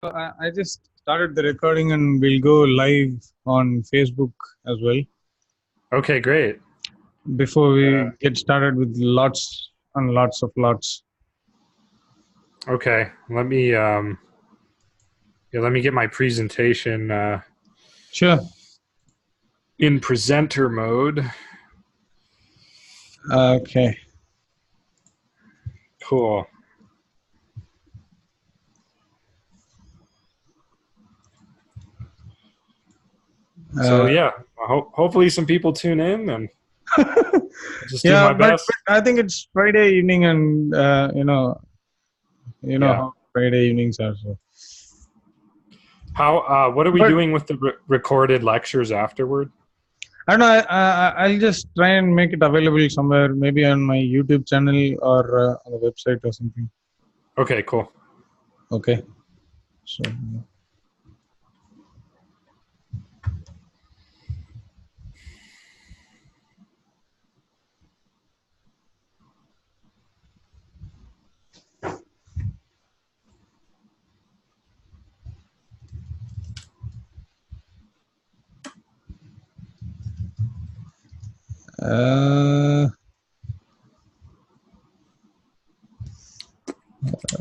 I just started the recording and we'll go live on Facebook as well. Okay, great. Before we get started with lots and lots of lots. Okay, let me get my presentation Sure. in presenter mode. Okay. Cool. So yeah, hopefully some people tune in, and I'll just do Yeah, my but best. I think it's Friday evening, and you know Yeah. how Friday evenings are. So. How? What are we But doing with the recorded lectures afterward? I don't know. I'll just try and make it available somewhere, maybe on my YouTube channel or on the website or something. Okay, cool. Okay. So.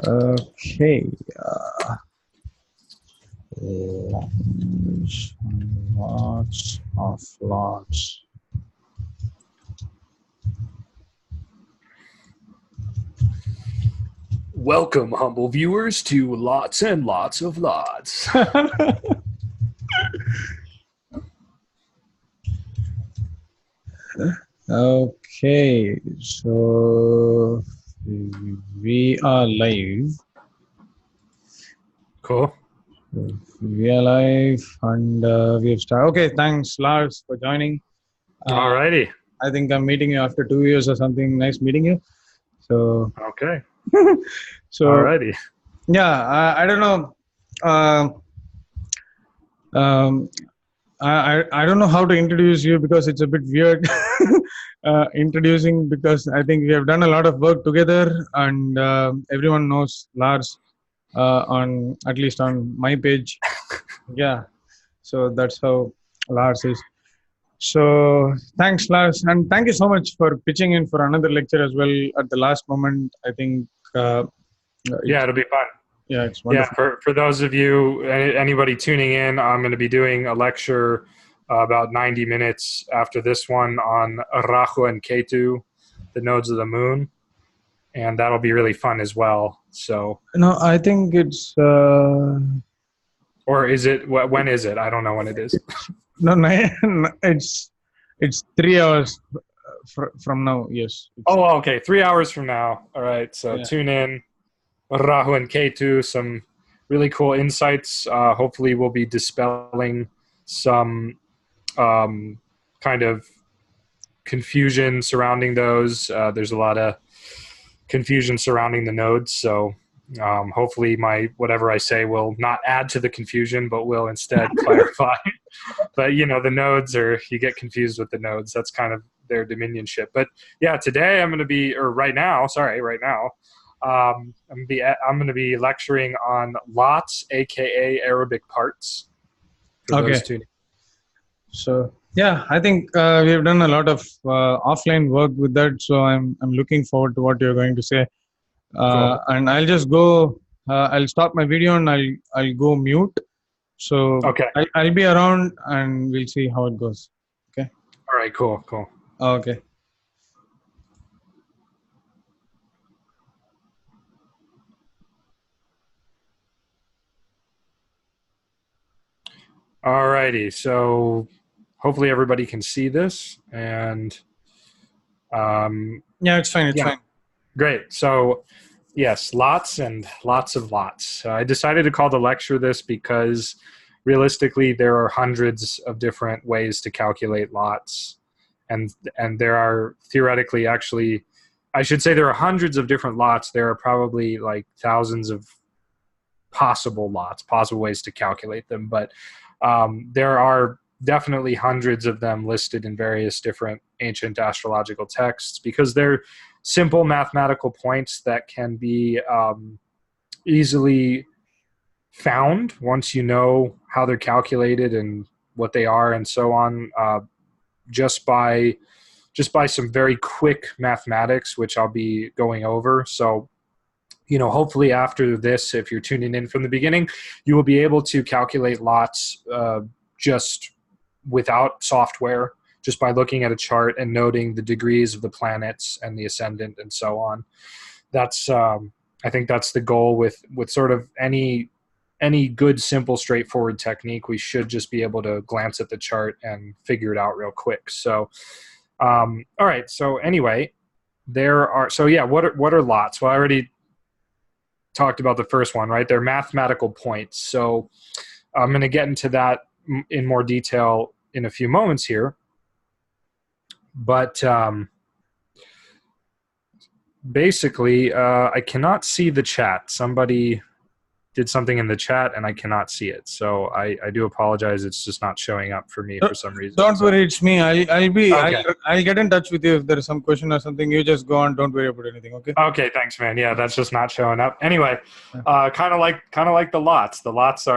Okay. Lots of lots. Welcome, humble viewers, to lots and lots of lots. Okay, so we are live. Cool. We are live and we have started. Okay, thanks, Lars, for joining. Alrighty. I think I'm meeting you after 2 years or something. Nice meeting you. So, Okay. so Alrighty. yeah, I don't know. Uh, um, I don't know how to introduce you because it's a bit weird introducing, because I think we have done a lot of work together, and everyone knows Lars on, at least on my page. Yeah, so that's how Lars is. So thanks, Lars, and thank you so much for pitching in for another lecture as well at the last moment. I think Yeah, it's, it'll be fun. yeah, it's Yeah, wonderful. for those of you, anybody tuning in, I'm going to be doing a lecture about 90 minutes after this one on Rahu and Ketu, the nodes of the moon, and that'll be really fun as well. So, No, I think it's or is it? When is it? I don't know when it is. no, it's 3 hours from now. Yes. Oh, okay, 3 hours from now. All right, so Yeah. tune in. Rahu and Ketu, some really cool insights. Hopefully, we'll be dispelling some kind of confusion surrounding those. There's a lot of confusion surrounding the nodes, so hopefully my whatever I say will not add to the confusion, but will instead clarify. But the nodes are, you get confused with the nodes. That's kind of their dominionship. But yeah, today I'm going to be, or right now, I'm going to be lecturing on lots, aka Arabic parts, for Okay. those two. So yeah, I think we have done a lot of offline work with that. So I'm looking forward to what you're going to say. Cool. And I'll just go. I'll stop my video and I'll go mute. So Okay. I'll be around and we'll see how it goes. Okay. All right. Cool. Okay. All righty. So hopefully everybody can see this, and Yeah, it's fine. It's yeah, fine. great. So yes, lots and lots of lots. So I decided to call the lecture this because realistically there are hundreds of different ways to calculate lots, and there are theoretically, actually, I should say, there are hundreds of different lots. There are probably like thousands of possible lots, possible ways to calculate them, but there are definitely hundreds of them listed in various different ancient astrological texts, because they're simple mathematical points that can be easily found once you know how they're calculated and what they are and so on, just by some very quick mathematics, which I'll be going over. So, hopefully after this, if you're tuning in from the beginning, you will be able to calculate lots just without software, just by looking at a chart and noting the degrees of the planets and the ascendant and so on. That's I think that's the goal with sort of any good, simple, straightforward technique. We should just be able to glance at the chart and figure it out real quick. So, all right. So anyway, what are lots? Well, I already talked about the first one, right? They're mathematical points. So I'm going to get into that in more detail in a few moments here. But basically, I cannot see the chat. Somebody did something in the chat and I cannot see it. So I do apologize. It's just not showing up for me for some reason. Don't worry, it's me. Okay. I'll get in touch with you if there is some question or something. You just go on. Don't worry about anything. Okay. Okay. Thanks, man. Yeah, that's just not showing up. Anyway, kind of like the lots. The lots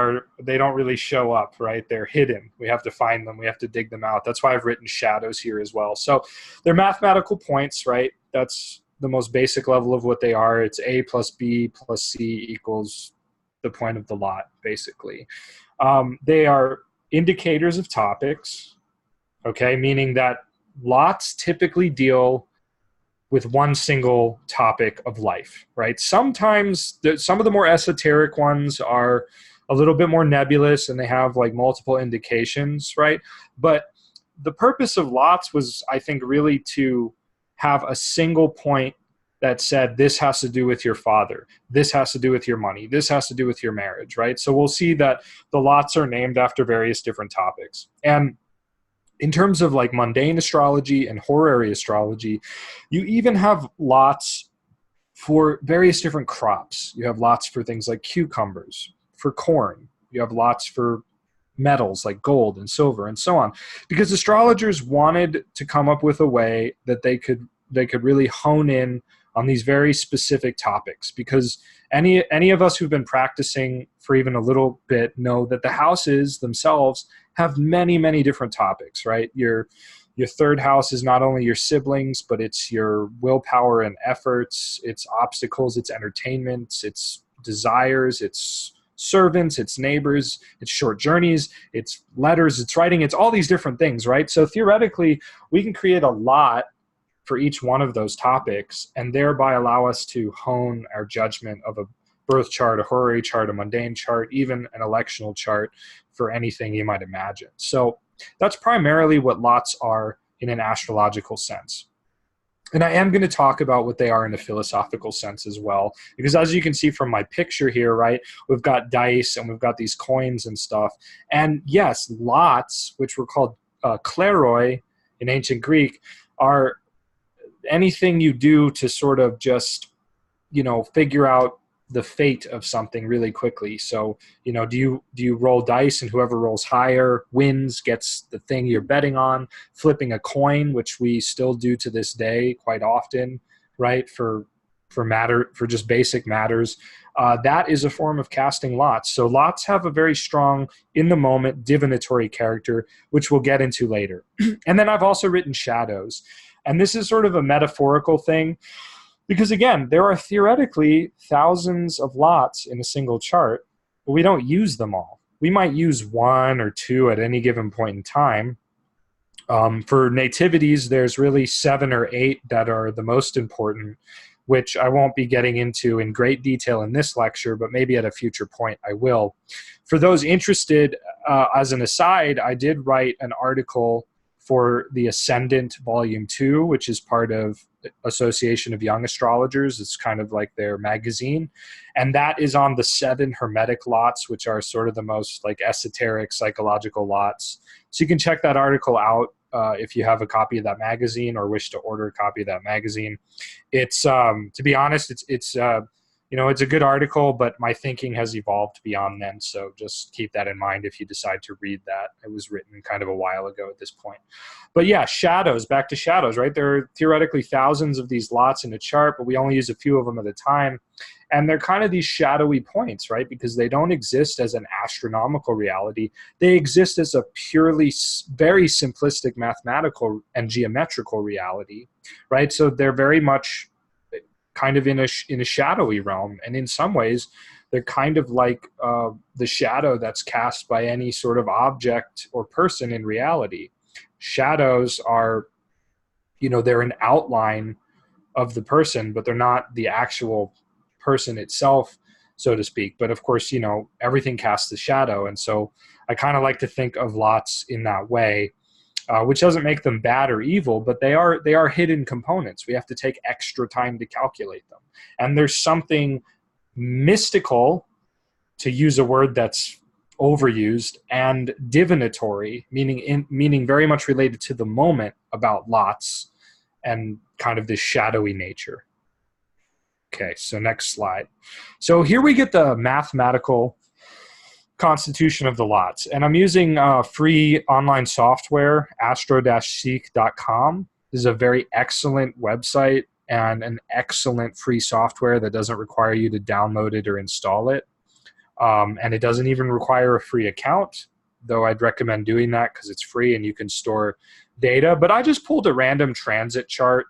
they don't really show up, right? They're hidden. We have to find them. We have to dig them out. That's why I've written shadows here as well. So they're mathematical points, right? That's the most basic level of what they are. It's A plus B plus C equals the point of the lot, basically. They are indicators of topics, okay, meaning that lots typically deal with one single topic of life, right? Sometimes some of the more esoteric ones are a little bit more nebulous and they have like multiple indications, right? But the purpose of lots was, I think, really to have a single point that said, this has to do with your father, this has to do with your money, this has to do with your marriage, right? So we'll see that the lots are named after various different topics. And in terms of like mundane astrology and horary astrology, you even have lots for various different crops. You have lots for things like cucumbers, for corn. You have lots for metals like gold and silver and so on, because astrologers wanted to come up with a way that they could really hone in on these very specific topics, because any of us who've been practicing for even a little bit know that the houses themselves have many, many different topics, right? Your third house is not only your siblings, but it's your willpower and efforts, it's obstacles, it's entertainments, it's desires, it's servants, it's neighbors, it's short journeys, it's letters, it's writing, it's all these different things, right? So theoretically, we can create a lot for each one of those topics and thereby allow us to hone our judgment of a birth chart, a horary chart, a mundane chart, even an electional chart for anything you might imagine. So that's primarily what lots are in an astrological sense. And I am going to talk about what they are in a philosophical sense as well, because as you can see from my picture here, right, we've got dice and we've got these coins and stuff. And yes, lots, which were called kleroi in ancient Greek, are anything you do to sort of just, figure out the fate of something really quickly. So, do you roll dice and whoever rolls higher wins, gets the thing you're betting on? Flipping a coin, which we still do to this day quite often, right? For just basic matters. That is a form of casting lots. So lots have a very strong, in the moment, divinatory character, which we'll get into later. And then I've also written shadows. And this is sort of a metaphorical thing, because again, there are theoretically thousands of lots in a single chart, but we don't use them all. We might use one or two at any given point in time. For nativities, there's really 7 or 8 that are the most important, which I won't be getting into in great detail in this lecture, but maybe at a future point I will. For those interested, as an aside, I did write an article for the Ascendant Volume 2, which is part of Association of Young Astrologers. It's kind of like their magazine. And that is on the 7 Hermetic lots, which are sort of the most like esoteric psychological lots. So you can check that article out if you have a copy of that magazine or wish to order a copy of that magazine. It's, to be honest, it's it's a good article, but my thinking has evolved beyond then. So just keep that in mind if you decide to read that. It was written kind of a while ago at this point. But yeah, shadows, back to shadows, right? There are theoretically thousands of these lots in a chart, but we only use a few of them at a time. And they're kind of these shadowy points, right? Because they don't exist as an astronomical reality. They exist as a purely very simplistic mathematical and geometrical reality, right? So they're very much kind of in a shadowy realm. And in some ways, they're kind of like the shadow that's cast by any sort of object or person in reality. Shadows are, they're an outline of the person, but they're not the actual person itself, so to speak. But of course, everything casts a shadow. And so I kind of like to think of lots in that way, which doesn't make them bad or evil, but they are hidden components. We have to take extra time to calculate them. And there's something mystical, to use a word that's overused, and divinatory, meaning very much related to the moment about lots and kind of this shadowy nature. Okay, so next slide. So here we get the mathematical constitution of the lots. And I'm using free online software, astro-seek.com. This is a very excellent website and an excellent free software that doesn't require you to download it or install it. And it doesn't even require a free account, though I'd recommend doing that because it's free and you can store data. But I just pulled a random transit chart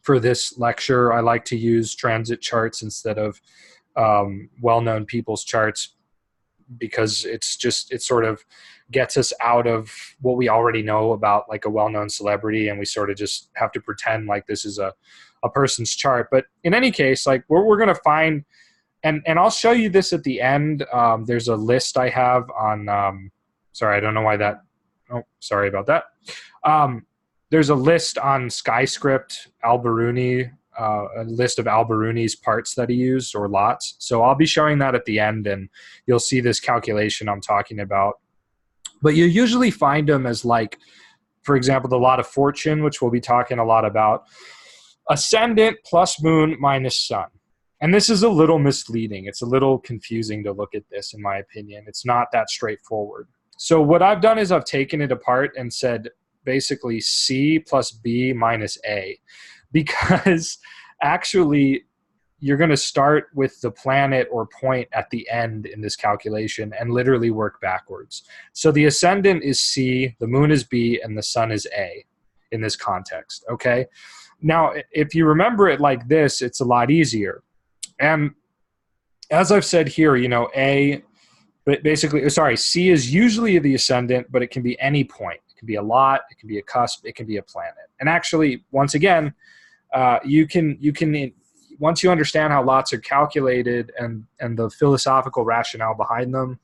for this lecture. I like to use transit charts instead of well-known people's charts because it sort of gets us out of what we already know about like a well-known celebrity, and we sort of just have to pretend like this is a person's chart. But in any case, like we're going to find, and I'll show you this at the end. There's a list I have on, sorry, I don't know why that, oh, sorry about that. There's a list on SkyScript, Al-Biruni, a list of Al-Biruni's parts that he used, or lots. So I'll be showing that at the end, and you'll see this calculation I'm talking about. But you usually find them as like, for example, the lot of fortune, which we'll be talking a lot about, ascendant plus moon minus sun. And this is a little misleading. It's a little confusing to look at this, in my opinion. It's not that straightforward. So what I've done is I've taken it apart and said basically C plus B minus A, because actually you're going to start with the planet or point at the end in this calculation and literally work backwards. So the ascendant is C, the moon is B, and the sun is A in this context, okay? Now, if you remember it like this, it's a lot easier. And as I've said here, A, but basically, sorry, C is usually the ascendant, but it can be any point. It can be a lot, it can be a cusp, it can be a planet. And actually, once again, you can once you understand how lots are calculated and the philosophical rationale behind them,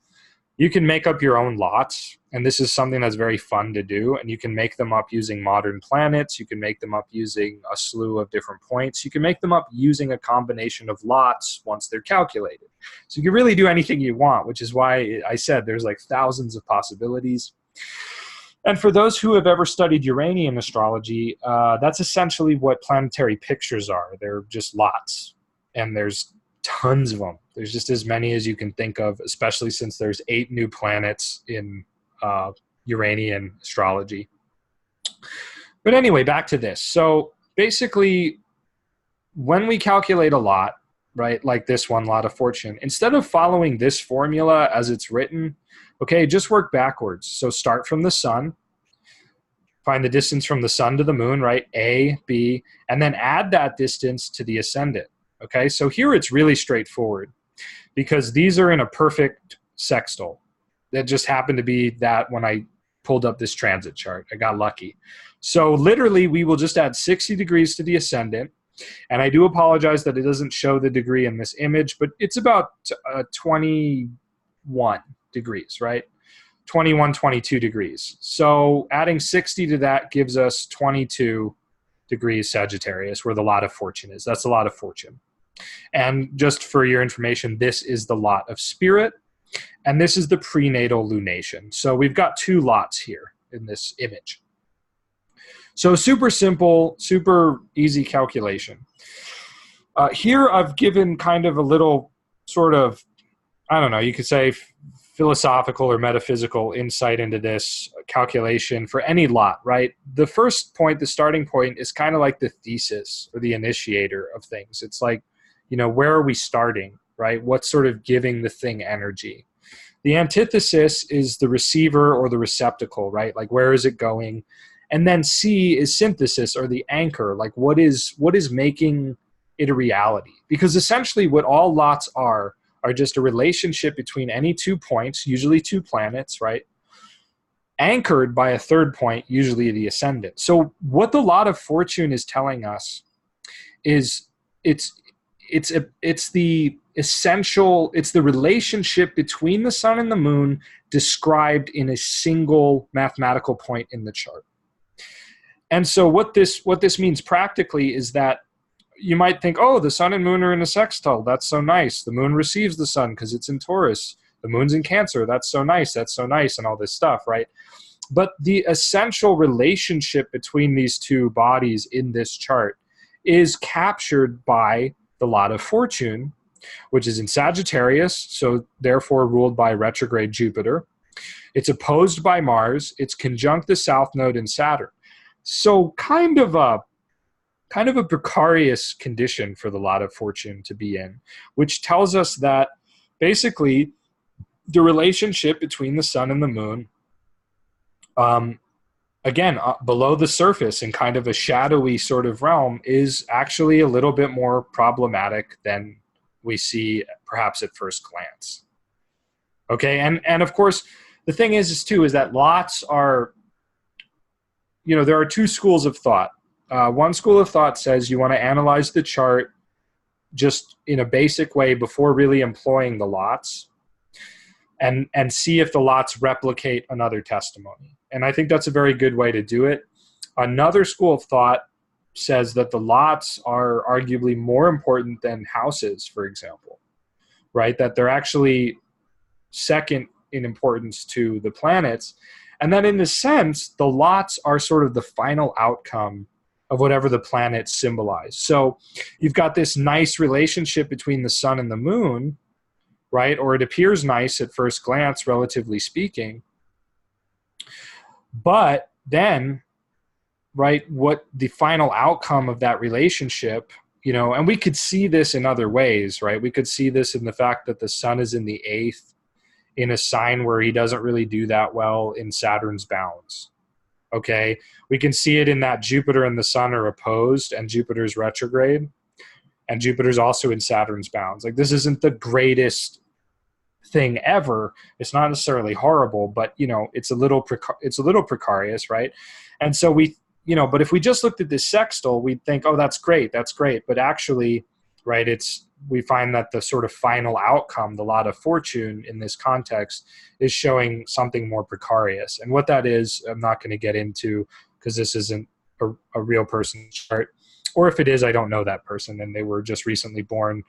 you can make up your own lots. And this is something that's very fun to do. And you can make them up using modern planets. You can make them up using a slew of different points. You can make them up using a combination of lots once they're calculated. So you can really do anything you want, which is why I said there's like thousands of possibilities. And for those who have ever studied Uranian astrology, that's essentially what planetary pictures are. They're just lots. And there's tons of them. There's just as many as you can think of, especially since there's 8 new planets in Uranian astrology. But anyway, back to this. So basically, when we calculate a lot, right, like this one, lot of fortune, instead of following this formula as it's written, okay, just work backwards. So start from the sun, find the distance from the sun to the moon, right, A, B, and then add that distance to the ascendant. Okay, so here it's really straightforward because these are in a perfect sextile. That just happened to be that when I pulled up this transit chart. I got lucky. So literally, we will just add 60 degrees to the ascendant. And I do apologize that it doesn't show the degree in this image, but it's about 21 degrees, right? 21, 22 degrees. So adding 60 to that gives us 22 degrees Sagittarius, where the lot of fortune is. That's a lot of fortune. And just for your information, this is the lot of spirit, and this is the prenatal lunation. So we've got 2 lots here in this image. So super simple, super easy calculation. Here I've given kind of a little sort of, I don't know, you could say philosophical or metaphysical insight into this calculation for any lot, right? The first point, the starting point, is kind of like the thesis or the initiator of things. It's like, where are we starting, right? What's sort of giving the thing energy? The antithesis is the receiver or the receptacle, right? Like, where is it going? And then C is synthesis, or the anchor. Like, what is making it a reality? Because essentially what all lots are just a relationship between any 2 points, usually 2 planets, right? Anchored by a third point, usually the ascendant. So what the lot of fortune is telling us is it's the essential, it's the relationship between the sun and the moon described in a single mathematical point in the chart. And so what this means practically is that you might think, oh, the sun and moon are in a sextile. That's so nice. The moon receives the sun because it's in Taurus. The moon's in Cancer. That's so nice. That's so nice, and all this stuff, right? But the essential relationship between these two bodies in this chart is captured by the lot of fortune, which is in Sagittarius, so therefore ruled by retrograde Jupiter. It's opposed by Mars. It's conjunct the South Node in Saturn. So kind of a precarious condition for the lot of fortune to be in, which tells us that basically the relationship between the sun and the moon, again, below the surface in kind of a shadowy sort of realm, is actually a little bit more problematic than we see perhaps at first glance. Okay, and of course, the thing is that lots are, there are 2 schools of thought. One school of thought says you want to analyze the chart just in a basic way before really employing the lots, and see if the lots replicate another testimony. And I think that's a very good way to do it. Another school of thought says that the lots are arguably more important than houses, for example, right? That they're actually second in importance to the planets. And that in a sense, the lots are sort of the final outcome of whatever the planets symbolize. So you've got this nice relationship between the sun and the moon, right? Or it appears nice at first glance, relatively speaking. But then, right, what the final outcome of that relationship, and we could see this in other ways, right? We could see this in the fact that the sun is in the 8th in a sign where he doesn't really do that well in Saturn's bounds. Okay, we can see it in that Jupiter and the sun are opposed and Jupiter's retrograde, and Jupiter's also in Saturn's bounds. Like, this isn't the greatest thing ever. It's not necessarily horrible, but it's a little precarious, right? And so but if we just looked at this sextile, we'd think, oh, that's great. But actually, right, we find that the sort of final outcome, the lot of fortune in this context, is showing something more precarious. And what that is, I'm not going to get into, because this isn't a real person's chart. Or if it is, I don't know that person, and they were just recently born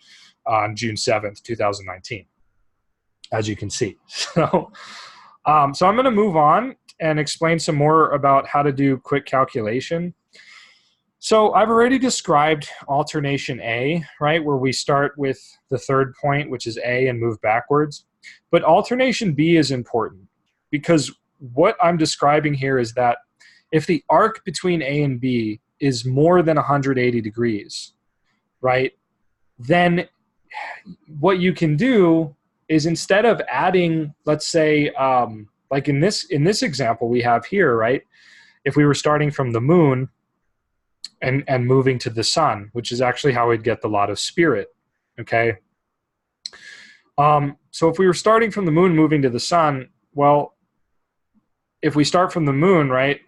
on June 7th, 2019, as you can see. So I'm going to move on and explain some more about how to do quick calculation. So I've already described alternation A, right, where we start with the third point, which is A, and move backwards. But alternation B is important, because what I'm describing here is that if the arc between A and B is more than 180 degrees, right, then what you can do is, instead of adding, let's say, like in this example we have here, right, if we were starting from the moon and moving to the sun, which is actually how we'd get the lot of spirit, okay? So if we were starting from the moon moving to the sun, well, if we start from the moon, right,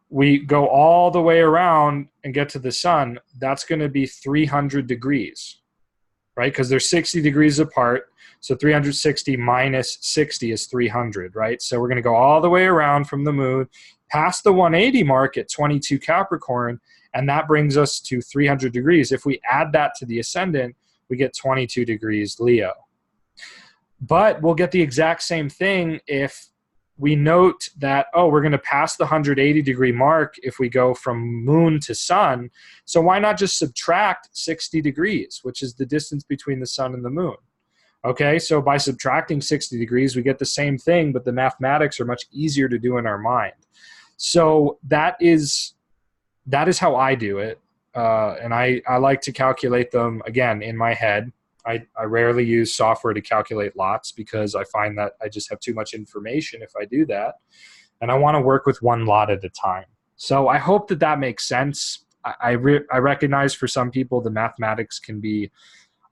we go all the way around and get to the sun, that's going to be 300 degrees, right? Because they're 60 degrees apart. So 360 minus 60 is 300, right? So we're going to go all the way around from the moon, past the 180 mark at 22 Capricorn, and that brings us to 300 degrees. If we add that to the ascendant, we get 22 degrees Leo. But we'll get the exact same thing if we note that, oh, we're going to pass the 180 degree mark if we go from moon to sun. So why not just subtract 60 degrees, which is the distance between the sun and the moon? Okay, so by subtracting 60 degrees, we get the same thing, but the mathematics are much easier to do in our mind. So that is how I do it. and I like to calculate them, again, in my head. I rarely use software to calculate lots because I find that I just have too much information if I do that. And I want to work with one lot at a time. So I hope that that makes sense. I recognize for some people the mathematics can be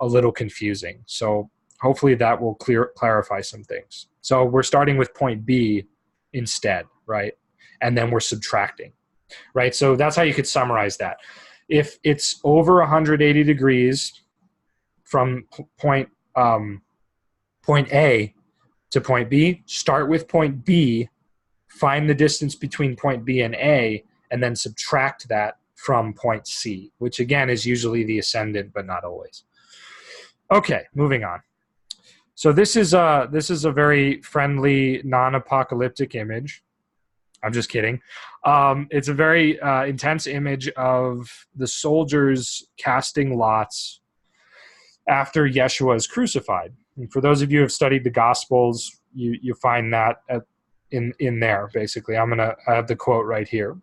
a little confusing. So hopefully that will clarify some things. So we're starting with point B instead, right? And then we're subtracting, right? So that's how you could summarize that. If it's over 180 degrees from point A to point B, start with point B, find the distance between point B and A, and then subtract that from point C, which again is usually the ascendant, but not always. Okay, moving on. So this is a very friendly, non-apocalyptic image. I'm just kidding. It's a very intense image of the soldiers casting lots after Yeshua is crucified. And for those of you who have studied the Gospels, you find that in there, basically. I have the quote right here.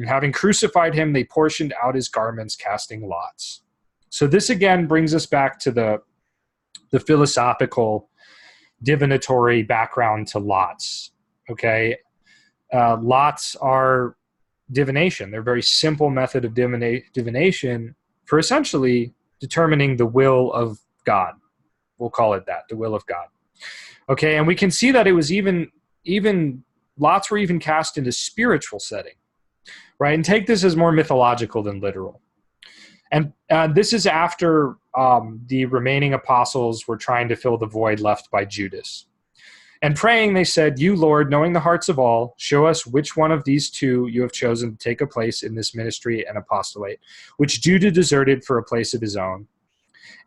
Having crucified him, they portioned out his garments, casting lots. So this again brings us back to the philosophical, divinatory background to lots. Okay, lots are divination. They're a very simple method of divination for essentially determining the will of God. We'll call it that, the will of God. Okay, and we can see that it was even lots were even cast into spiritual setting, right? And take this as more mythological than literal. And this is after the remaining apostles were trying to fill the void left by Judas. And praying, they said, "You, Lord, knowing the hearts of all, show us which one of these two you have chosen to take a place in this ministry and apostolate, which Judas deserted for a place of his own."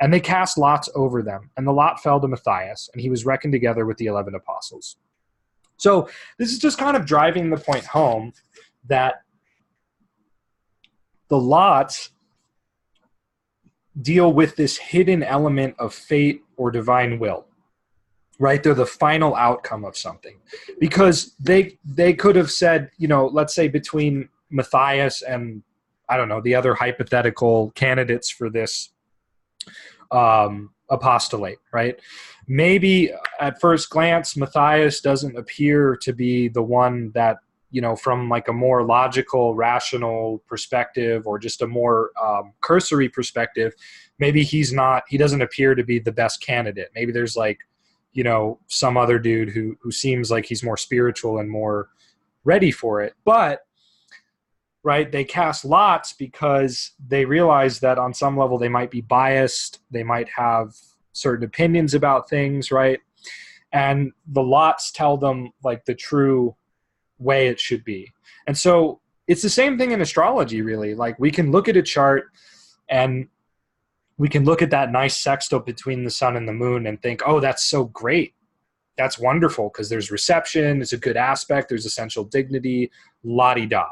And they cast lots over them, and the lot fell to Matthias, and he was reckoned together with the 11 apostles. So this is just kind of driving the point home that the lots deal with this hidden element of fate or divine will, right? They're the final outcome of something. Because they could have said, let's say between Matthias and, I don't know, the other hypothetical candidates for this apostolate, right? Maybe at first glance, Matthias doesn't appear to be the one that, from like a more logical, rational perspective or just a more cursory perspective, maybe he doesn't appear to be the best candidate. Maybe there's like, some other dude who seems like he's more spiritual and more ready for it. But, right, they cast lots because they realize that on some level they might be biased. They might have certain opinions about things, right? And the lots tell them like the true way it should be. And so it's the same thing in astrology, really. Like we can look at a chart and we can look at that nice sextile between the sun and the moon and think, oh, that's so great. That's wonderful because there's reception, it's a good aspect, there's essential dignity, la-di-da.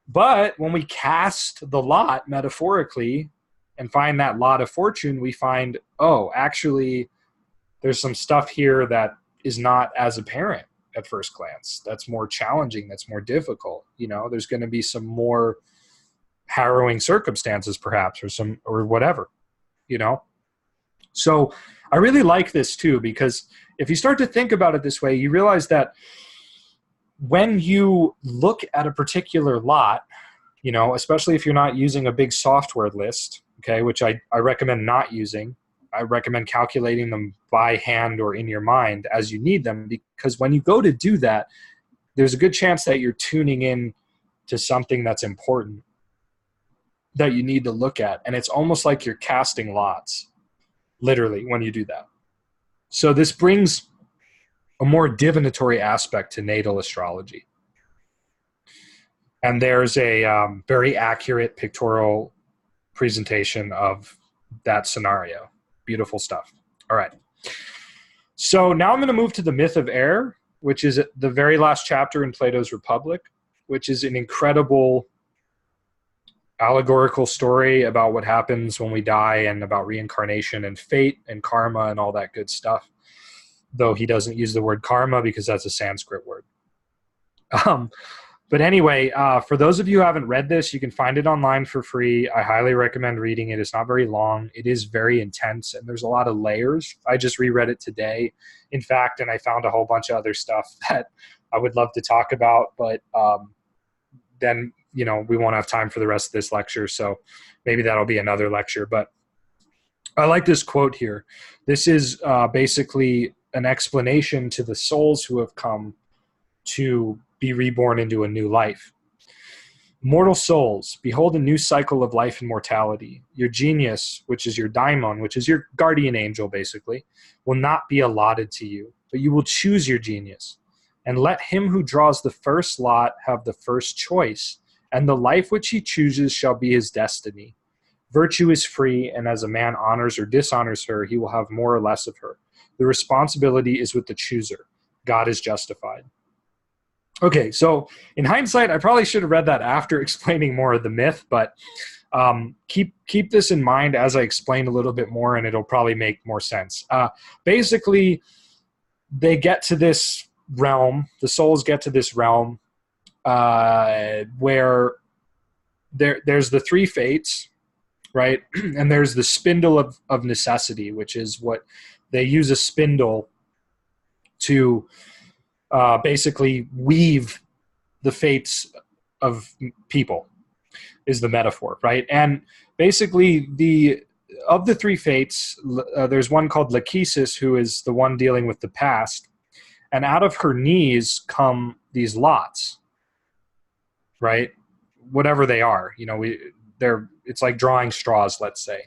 But when we cast the lot metaphorically and find that lot of fortune, we find, oh, actually, there's some stuff here that is not as apparent at first glance. That's more challenging. That's more difficult. There's going to be some more harrowing circumstances, perhaps, or whatever. So I really like this too, because if you start to think about it this way, you realize that when you look at a particular lot, especially if you're not using a big software list, okay, which I recommend not using. I recommend calculating them by hand or in your mind as you need them, because when you go to do that, there's a good chance that you're tuning in to something that's important that you need to look at. And it's almost like you're casting lots, literally, when you do that. So this brings a more divinatory aspect to natal astrology. And there's a very accurate pictorial presentation of that scenario. Beautiful stuff. All right. So now I'm going to move to the myth of air, which is the very last chapter in Plato's Republic, which is an incredible allegorical story about what happens when we die and about reincarnation and fate and karma and all that good stuff. Though he doesn't use the word karma because that's a Sanskrit word. But anyway, for those of you who haven't read this, you can find it online for free. I highly recommend reading it. It's not very long. It is very intense, and there's a lot of layers. I just reread it today, in fact, and I found a whole bunch of other stuff that I would love to talk about, but then, you know, we won't have time for the rest of this lecture, so maybe that'll be another lecture. But I like this quote here. This is basically an explanation to the souls who have come to be reborn into a new life. Mortal souls, behold a new cycle of life and mortality. Your genius, which is your daimon, which is your guardian angel basically, will not be allotted to you, but you will choose your genius. And let him who draws the first lot have the first choice, and the life which he chooses shall be his destiny. Virtue is free, and as a man honors or dishonors her, he will have more or less of her. The responsibility is with the chooser. God is justified. Okay, so in hindsight, I probably should have read that after explaining more of the myth, but keep this in mind as I explain a little bit more, and it'll probably make more sense. Basically, they get to this realm, the souls get to this realm where there's the three fates, right? And there's the spindle of necessity, which is what they use, a spindle to basically weave the fates of people, is the metaphor, right? And basically of the three fates, there's one called Lachesis, who is the one dealing with the past, and out of her knees come these lots, right? Whatever they are, you know, it's like drawing straws, let's say.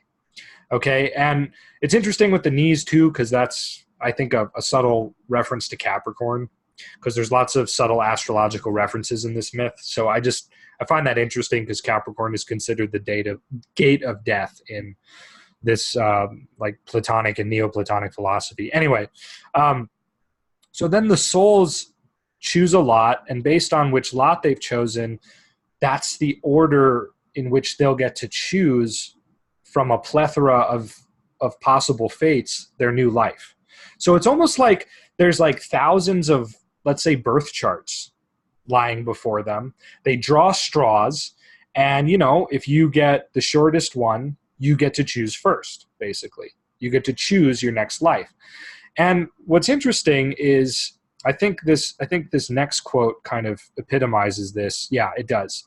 Okay, and it's interesting with the knees too, because that's, I think, a subtle reference to Capricorn, because there's lots of subtle astrological references in this myth. So I find that interesting, because Capricorn is considered the gate of death in this like Platonic and Neoplatonic philosophy. Anyway, so then the souls choose a lot, and based on which lot they've chosen, that's the order in which they'll get to choose from a plethora of possible fates their new life. So it's almost like there's like thousands of, let's say, birth charts lying before them. They draw straws, and, you know, if you get the shortest one, you get to choose first, basically. You get to choose your next life. And what's interesting is, I think this next quote kind of epitomizes this. Yeah, it does.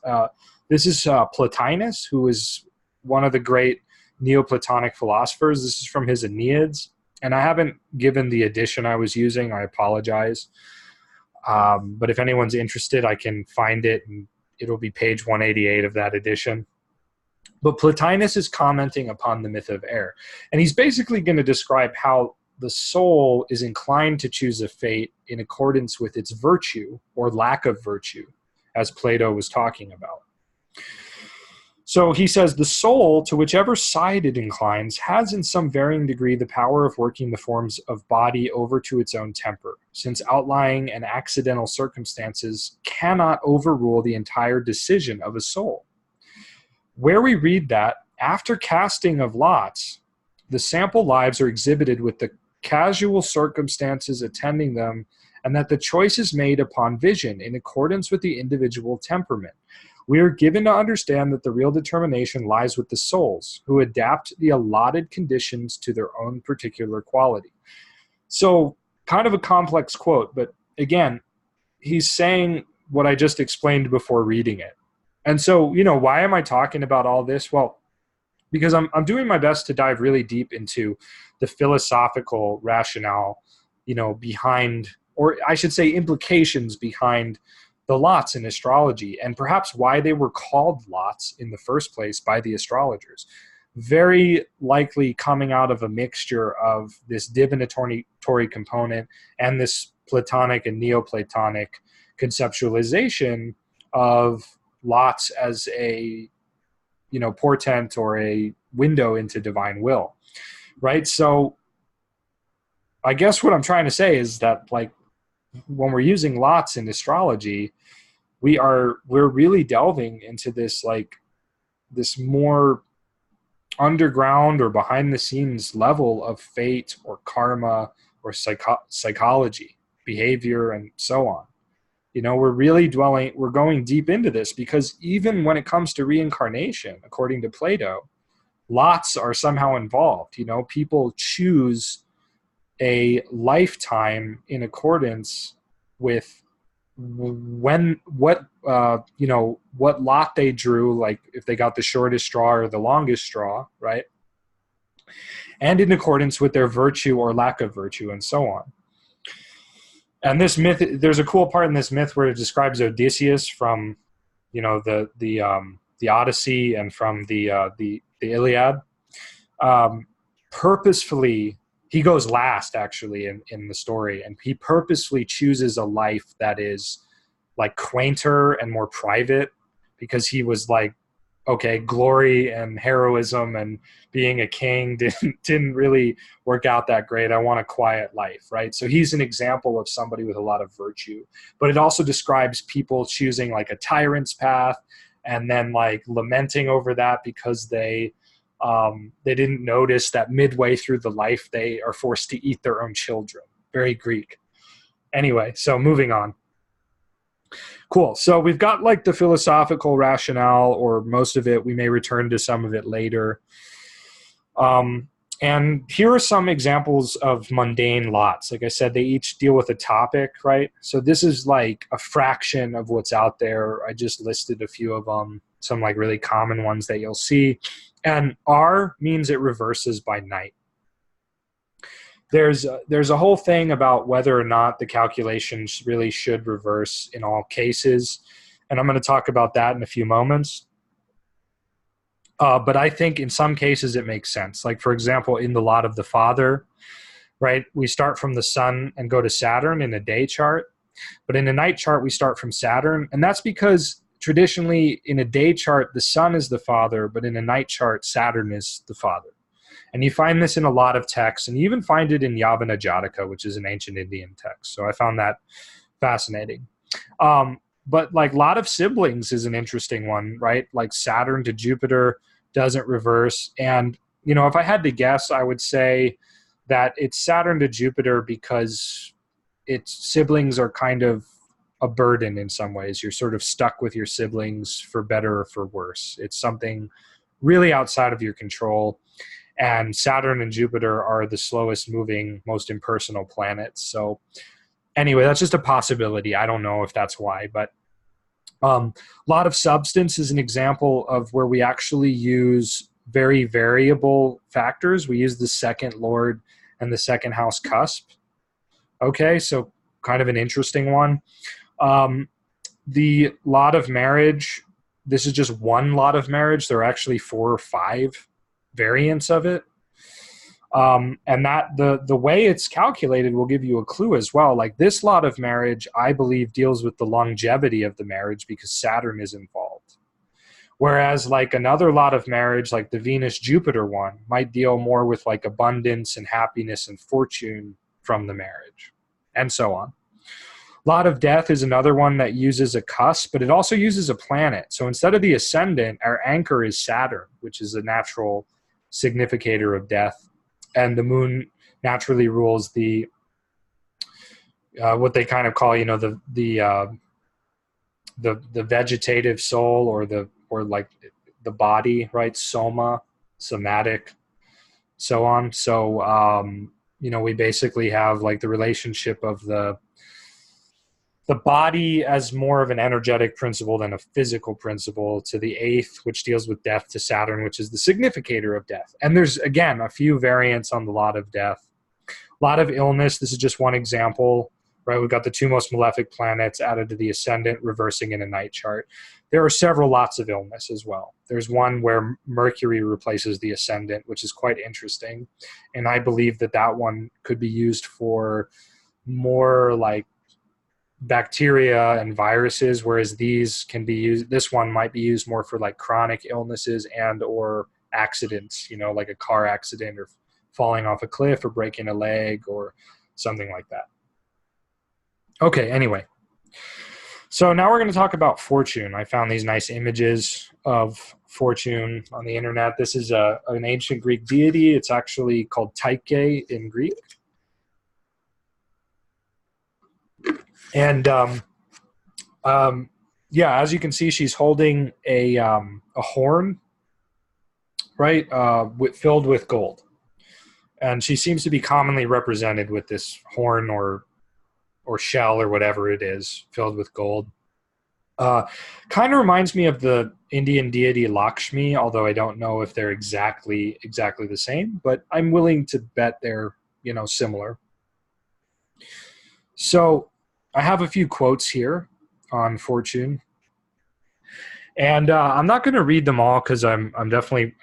This is Plotinus, who is one of the great Neoplatonic philosophers. This is from his Aeneads, and I haven't given the edition I was using. I apologize. But if anyone's interested, I can find it, and it'll be page 188 of that edition. But Plotinus is commenting upon the myth of air, and he's basically going to describe how the soul is inclined to choose a fate in accordance with its virtue or lack of virtue, as Plato was talking about. So he says, the soul, to whichever side it inclines, has in some varying degree the power of working the forms of body over to its own temper, since outlying and accidental circumstances cannot overrule the entire decision of a soul. Where we read that, after casting of lots, the sample lives are exhibited with the casual circumstances attending them, and that the choice is made upon vision in accordance with the individual temperament. We are given to understand that the real determination lies with the souls, who adapt the allotted conditions to their own particular quality. So, kind of a complex quote, but again, he's saying what I just explained before reading it. And so, you know, why am I talking about all this? Well, because I'm doing my best to dive really deep into the philosophical rationale, you know, behind, or I should say implications behind, the lots in astrology, and perhaps why they were called lots in the first place by the astrologers. Very likely coming out of a mixture of this divinatory component and this Platonic and Neoplatonic conceptualization of lots as a, you know, portent or a window into divine will, right? So I guess what I'm trying to say is that, like, when we're using lots in astrology, we're really delving into this, like, this more underground or behind the scenes level of fate or karma or psychology, behavior, and so on. You know, we're going deep into this, because even when it comes to reincarnation, according to Plato, lots are somehow involved. You know, people choose a lifetime in accordance with what lot they drew, like if they got the shortest straw or the longest straw, right? And in accordance with their virtue or lack of virtue, and so on. And this myth, there's a cool part in this myth where it describes Odysseus from, you know, the Odyssey and from the Iliad. Purposefully, he goes last actually in the story, and he purposefully chooses a life that is like quainter and more private, because he was like, okay, glory and heroism and being a king didn't really work out that great. I want a quiet life, right? So he's an example of somebody with a lot of virtue. But it also describes people choosing like a tyrant's path and then like lamenting over that because they didn't notice that midway through the life they are forced to eat their own children. Very Greek. Anyway, so moving on. Cool. So we've got like the philosophical rationale, or most of it. We may return to some of it later. And here are some examples of mundane lots. Like I said, they each deal with a topic, right? So this is like a fraction of what's out there. I just listed a few of them, some like really common ones that you'll see. And R means it reverses by night. There's a whole thing about whether or not the calculations really should reverse in all cases, and I'm going to talk about that in a few moments. But I think in some cases it makes sense. Like, for example, in the lot of the father, right, we start from the sun and go to Saturn in a day chart, but in a night chart we start from Saturn, and that's because traditionally in a day chart the sun is the father, but in a night chart Saturn is the father. And you find this in a lot of texts, and you even find it in Yavana Jataka, which is an ancient Indian text. So I found that fascinating. But like lot of siblings is an interesting one, right? Like Saturn to Jupiter doesn't reverse. And, you know, if I had to guess, I would say that it's Saturn to Jupiter because its siblings are kind of a burden in some ways. You're sort of stuck with your siblings for better or for worse. It's something really outside of your control. And Saturn and Jupiter are the slowest moving, most impersonal planets. So anyway, that's just a possibility. I don't know if that's why, but lot of substance is an example of where we actually use very variable factors. We use the second lord and the second house cusp. Okay, so kind of an interesting one. The lot of marriage, this is just one lot of marriage. There are actually 4 or 5 variants of it. And that the way it's calculated will give you a clue as well. Like this lot of marriage, I believe, deals with the longevity of the marriage because Saturn is involved. Whereas like another lot of marriage, like the Venus-Jupiter one, might deal more with like abundance and happiness and fortune from the marriage, and so on. Lot of death is another one that uses a cusp, but it also uses a planet. So instead of the ascendant, our anchor is Saturn, which is a natural significator of death. And the moon naturally rules the what they kind of call, you know, the vegetative soul, or like the body, right? Soma, somatic, so on. So you know, we basically have like the relationship of the body as more of an energetic principle than a physical principle, to the 8th, which deals with death, to Saturn, which is the significator of death. And there's, again, a few variants on the lot of death. A lot of illness. This is just one example, right? We've got the 2 most malefic planets added to the ascendant, reversing in a night chart. There are several lots of illness as well. There's one where Mercury replaces the ascendant, which is quite interesting. And I believe that that one could be used for more like bacteria and viruses, whereas these can be used, this one might be used more for like chronic illnesses and or accidents, you know, like a car accident or falling off a cliff or breaking a leg or something like that. Okay, anyway. So now we're going to talk about fortune. I found these nice images of fortune on the internet. This is an ancient Greek deity. It's actually called Tyche in Greek. And Yeah, as you can see, she's holding a horn, right, filled with gold. And she seems to be commonly represented with this horn or shell or whatever it is, filled with gold. Kind of reminds me of the Indian deity Lakshmi, although I don't know if they're exactly the same, but I'm willing to bet they're, similar. So I have a few quotes here on Fortune. And I'm not going to read them all because I'm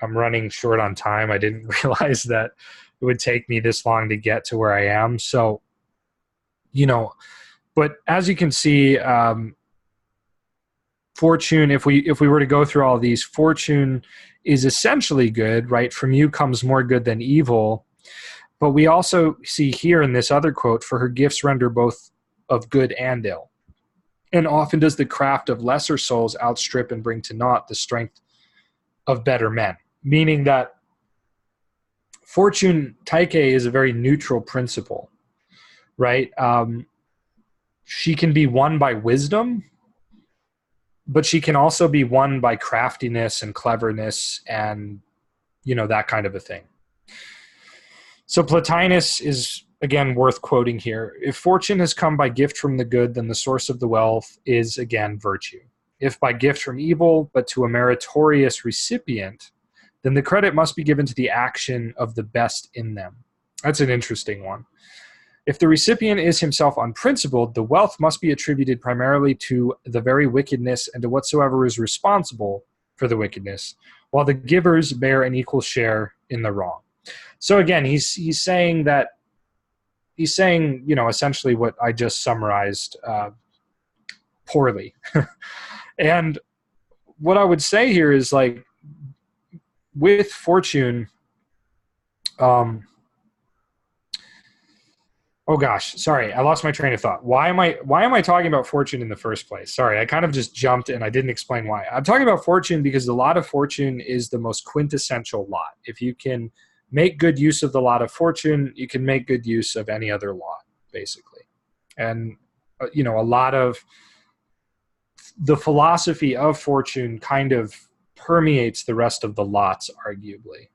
running short on time. I didn't realize that it would take me this long to get to where I am. So, but as you can see, Fortune, if we were to go through all these, Fortune is essentially good, right? From you comes more good than evil. But we also see here in this other quote, for her gifts render both of good and ill. And often does the craft of lesser souls outstrip and bring to naught the strength of better men. Meaning that Fortune Taike is a very neutral principle, right? She can be won by wisdom, but she can also be won by craftiness and cleverness and, that kind of a thing. So Plotinus is, again, worth quoting here. If fortune has come by gift from the good, then the source of the wealth is, again, virtue. If by gift from evil, but to a meritorious recipient, then the credit must be given to the action of the best in them. That's an interesting one. If the recipient is himself unprincipled, the wealth must be attributed primarily to the very wickedness and to whatsoever is responsible for the wickedness, while the givers bear an equal share in the wrong. So again, he's saying, essentially what I just summarized poorly. And what I would say here is, like, with fortune, oh gosh, sorry, I lost my train of thought. Why am I talking about fortune in the first place? Sorry, I kind of just jumped and I didn't explain why. I'm talking about fortune because the lot of fortune is the most quintessential lot. If you can make good use of the lot of fortune, you can make good use of any other lot, basically. And, a lot of the philosophy of fortune kind of permeates the rest of the lots, arguably.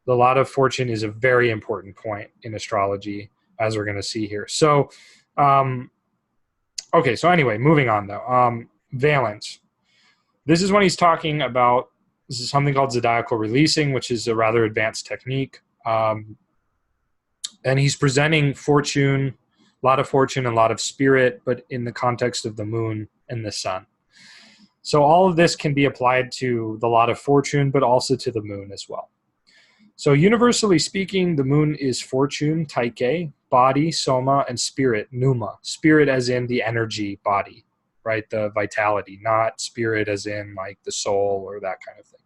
The lot of fortune is a very important point in astrology, as we're going to see here. So, okay, so anyway, moving on though. Valence. This is when he's talking about, this is something called zodiacal releasing, which is a rather advanced technique. And he's presenting fortune, a lot of fortune and a lot of spirit, but in the context of the moon and the sun. So all of this can be applied to the lot of fortune, but also to the moon as well. So universally speaking, the moon is fortune, taike, body, soma, and spirit, pneuma. Spirit as in the energy body, right? The vitality, not spirit as in like the soul or that kind of thing.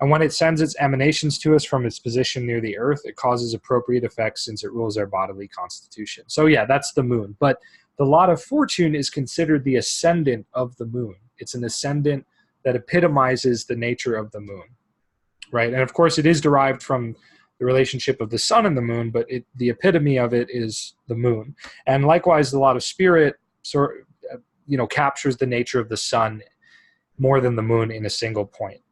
And when it sends its emanations to us from its position near the earth, it causes appropriate effects since it rules our bodily constitution. So yeah, that's the moon. But the lot of fortune is considered the ascendant of the moon. It's an ascendant that epitomizes the nature of the moon, right? And of course, it is derived from the relationship of the sun and the moon, but the epitome of it is the moon. And likewise, the lot of spirit captures the nature of the sun more than the moon in a single point.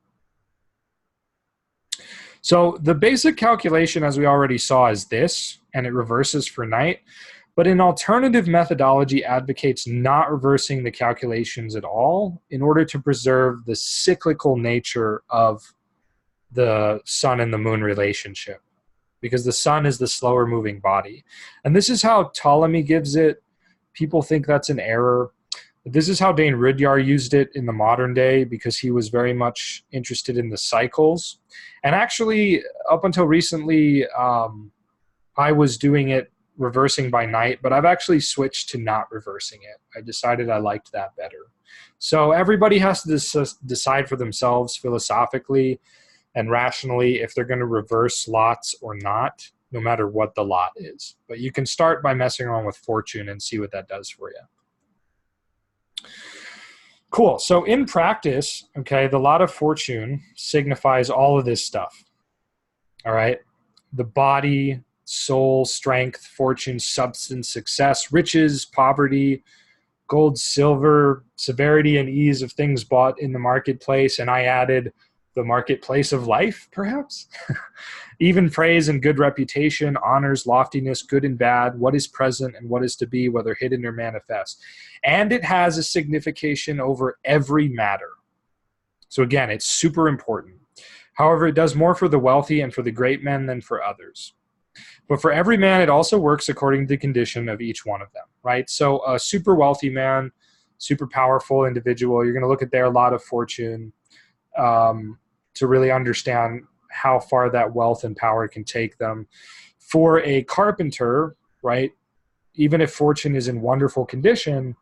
So the basic calculation, as we already saw, is this, and it reverses for night. But an alternative methodology advocates not reversing the calculations at all in order to preserve the cyclical nature of the sun and the moon relationship, because the sun is the slower moving body. And this is how Ptolemy gives it. People think that's an error. This is how Dane Rudyard used it in the modern day, because he was very much interested in the cycles. And actually, up until recently, I was doing it reversing by night, but I've actually switched to not reversing it. I decided I liked that better. So everybody has to decide for themselves philosophically and rationally if they're going to reverse lots or not, no matter what the lot is. But you can start by messing around with fortune and see what that does for you. Cool. So in practice, okay, the lot of fortune signifies all of this stuff. All right. The body, soul, strength, fortune, substance, success, riches, poverty, gold, silver, severity and ease of things bought in the marketplace, and I added the marketplace of life, perhaps. Even praise and good reputation, honors, loftiness, good and bad, what is present and what is to be, whether hidden or manifest. And it has a signification over every matter. So again, it's super important. However, it does more for the wealthy and for the great men than for others. But for every man, it also works according to the condition of each one of them, right? So a super wealthy man, super powerful individual, you're going to look at their lot of fortune to really understand how far that wealth and power can take them. For a carpenter, right, even if fortune is in wonderful condition,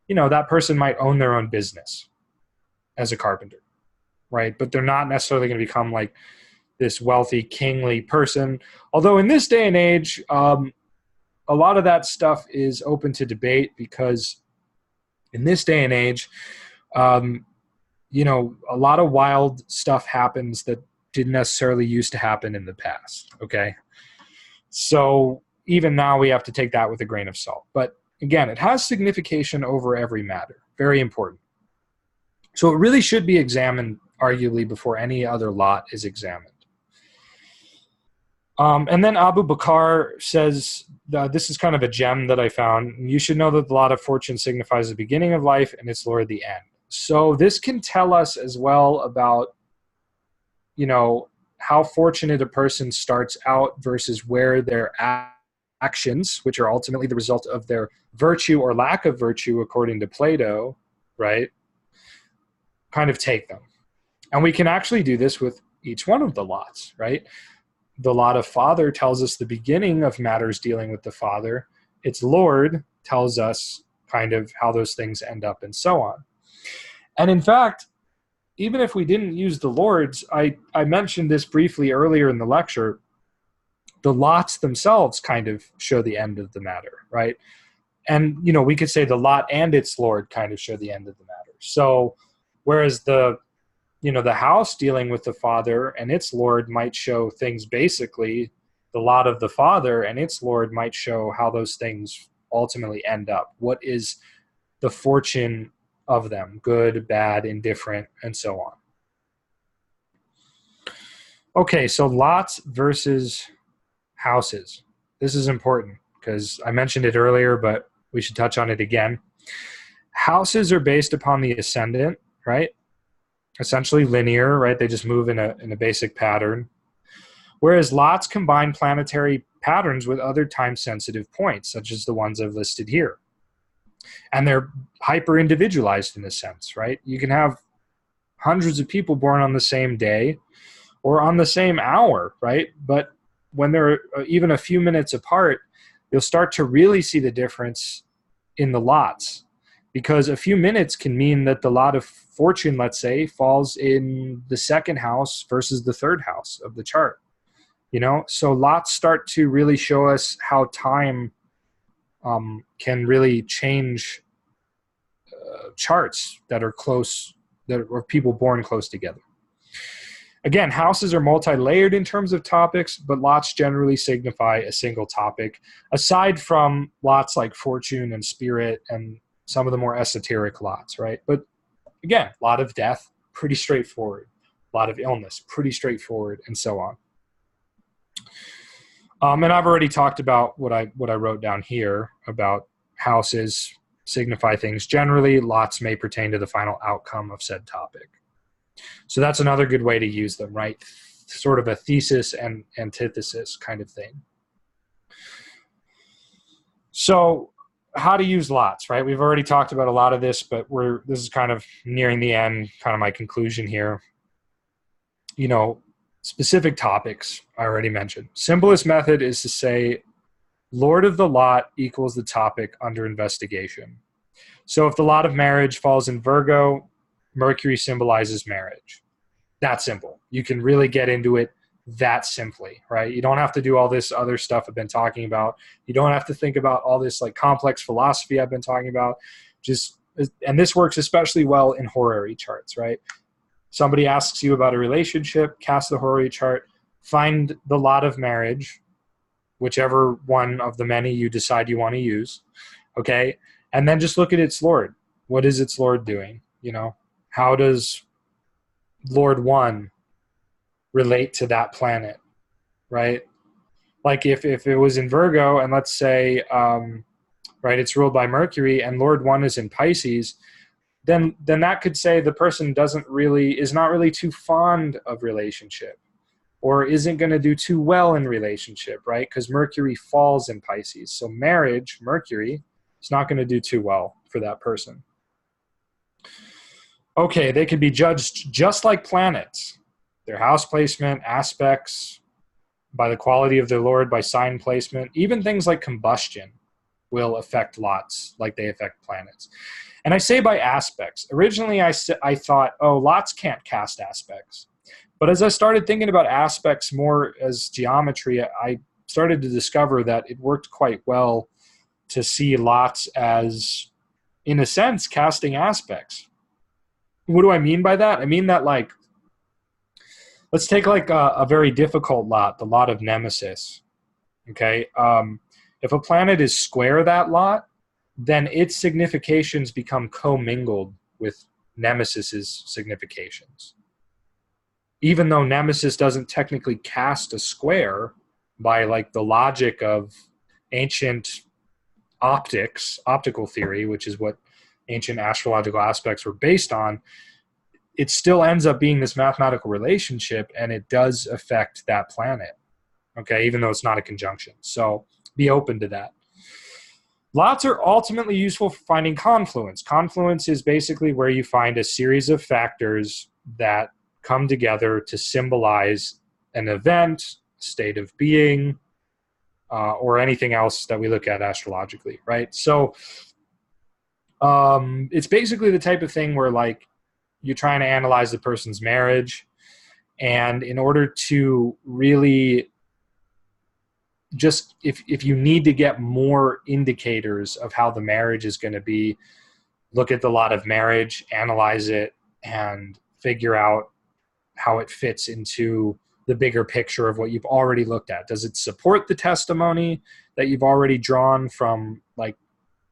you know, that person might own their own business as a carpenter, right? But they're not necessarily going to become like this wealthy, kingly person. Although in this day and age, a lot of that stuff is open to debate, because in this day and age, you know, a lot of wild stuff happens that didn't necessarily used to happen in the past, okay? So even now we have to take that with a grain of salt. But again, it has signification over every matter. Very important. So it really should be examined, arguably, before any other lot is examined. And then Abu Bakr says, this is kind of a gem that I found. You should know that the lot of fortune signifies the beginning of life and its lord the end. So this can tell us as well about, you know, how fortunate a person starts out versus where their actions, which are ultimately the result of their virtue or lack of virtue, according to Plato, right, kind of take them. And we can actually do this with each one of the lots, right? The lot of father tells us the beginning of matters dealing with the father. Its lord tells us kind of how those things end up and so on. And in fact, even if we didn't use the lords, I mentioned this briefly earlier in the lecture, the lots themselves kind of show the end of the matter, right? And, you know, we could say the lot and its lord kind of show the end of the matter. So whereas the house dealing with the father and its lord might show things basically, the lot of the father and its lord might show how those things ultimately end up. What is the fortune of them, good, bad, indifferent, and so on. Okay, so lots versus houses. This is important because I mentioned it earlier, but we should touch on it again. Houses are based upon the ascendant, right? Essentially linear, right? They just move in a basic pattern. Whereas lots combine planetary patterns with other time-sensitive points, such as the ones I've listed here. And they're hyper-individualized in a sense, right? You can have hundreds of people born on the same day or on the same hour, right? But when they're even a few minutes apart, you'll start to really see the difference in the lots, because a few minutes can mean that the lot of fortune, let's say, falls in the second house versus the third house of the chart. You know, so lots start to really show us how time can really change charts that are close, that are people born close together. Again, houses are multi-layered in terms of topics, but lots generally signify a single topic, aside from lots like fortune and spirit and some of the more esoteric lots, right? But again, a lot of death, pretty straightforward. A lot of illness, pretty straightforward, and so on. And I've already talked about what I wrote down here about houses signify things generally. Lots may pertain to the final outcome of said topic. So that's another good way to use them, right? Sort of a thesis and antithesis kind of thing. So how to use lots, right? We've already talked about a lot of this, but this is kind of nearing the end, kind of my conclusion here. You know, specific topics I already mentioned. Simplest method is to say Lord of the lot equals the topic under investigation. So if the lot of marriage falls in Virgo, Mercury symbolizes marriage. That simple. You can really get into it that simply, right? You don't have to do all this other stuff I've been talking about. You don't have to think about all this like complex philosophy I've been talking about. And this works especially well in horary charts, right? Somebody asks you about a relationship, cast the horary chart, find the lot of marriage, whichever one of the many you decide you want to use, okay? And then just look at its lord. What is its lord doing? You know, how does Lord 1 relate to that planet, right? Like if it was in Virgo, and let's say, right, it's ruled by Mercury, and Lord 1 is in Pisces, then that could say the person is not really too fond of relationship, or isn't going to do too well in relationship, right? Because Mercury falls in Pisces. So marriage, Mercury, is not going to do too well for that person. Okay, they could be judged just like planets. Their house placement, aspects, by the quality of their lord, by sign placement. Even things like combustion will affect lots like they affect planets. And I say by aspects. Originally, I thought, oh, lots can't cast aspects. But as I started thinking about aspects more as geometry, I started to discover that it worked quite well to see lots as, in a sense, casting aspects. What do I mean by that? I mean that, like, let's take like a very difficult lot, the lot of Nemesis. Okay, if a planet is square that lot, then its significations become commingled with Nemesis's significations. Even though Nemesis doesn't technically cast a square by like the logic of ancient optical theory, which is what ancient astrological aspects were based on, it still ends up being this mathematical relationship, and it does affect that planet, okay, even though it's not a conjunction. So be open to that. Lots are ultimately useful for finding confluence. Confluence is basically where you find a series of factors that come together to symbolize an event, state of being, or anything else that we look at astrologically, right? So it's basically the type of thing where, like, you're trying to analyze the person's marriage, and in order to really just, if you need to get more indicators of how the marriage is going to be, look at the lot of marriage, analyze it, and figure out how it fits into the bigger picture of what you've already looked at. Does it support the testimony that you've already drawn from, like,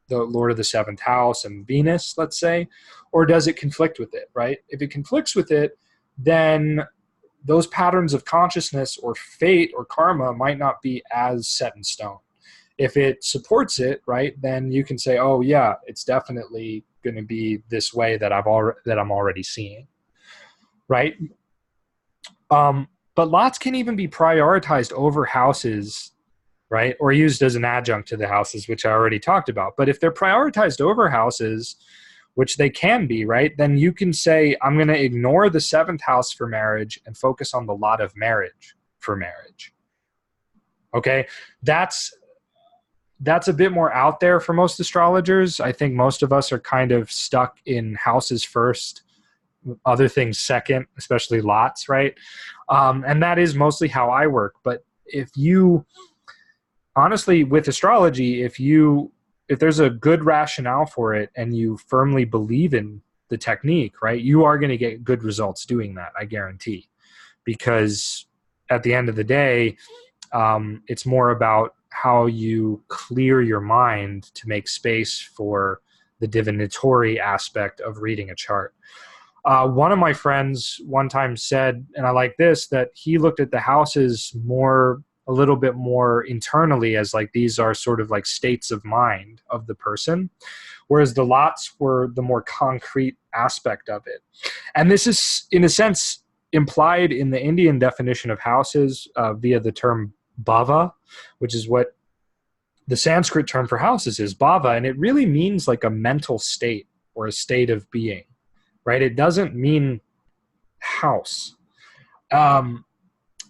the Lord of the seventh house and Venus, let's say, or does it conflict with it, right? If it conflicts with it, then those patterns of consciousness or fate or karma might not be as set in stone. If it supports it, right, then you can say, oh yeah, it's definitely going to be this way that I'm already seeing, right? But lots can even be prioritized over houses, right, or used as an adjunct to the houses, which I already talked about. But if they're prioritized over houses, which they can be, right, then you can say, I'm going to ignore the seventh house for marriage and focus on the lot of marriage for marriage. Okay, that's a bit more out there for most astrologers. I think most of us are kind of stuck in houses first, other things second, especially lots, right? And that is mostly how I work. But if you, honestly, with astrology, if there's a good rationale for it and you firmly believe in the technique, right, you are going to get good results doing that, I guarantee. Because at the end of the day, it's more about how you clear your mind to make space for the divinatory aspect of reading a chart. One of my friends one time said, and I like this, that he looked at the houses a little bit more internally as like these are sort of like states of mind of the person, whereas the lots were the more concrete aspect of it. And this is, in a sense, implied in the Indian definition of houses via the term bhava, which is what the Sanskrit term for houses is, bhava, and it really means like a mental state or a state of being, right? It doesn't mean house.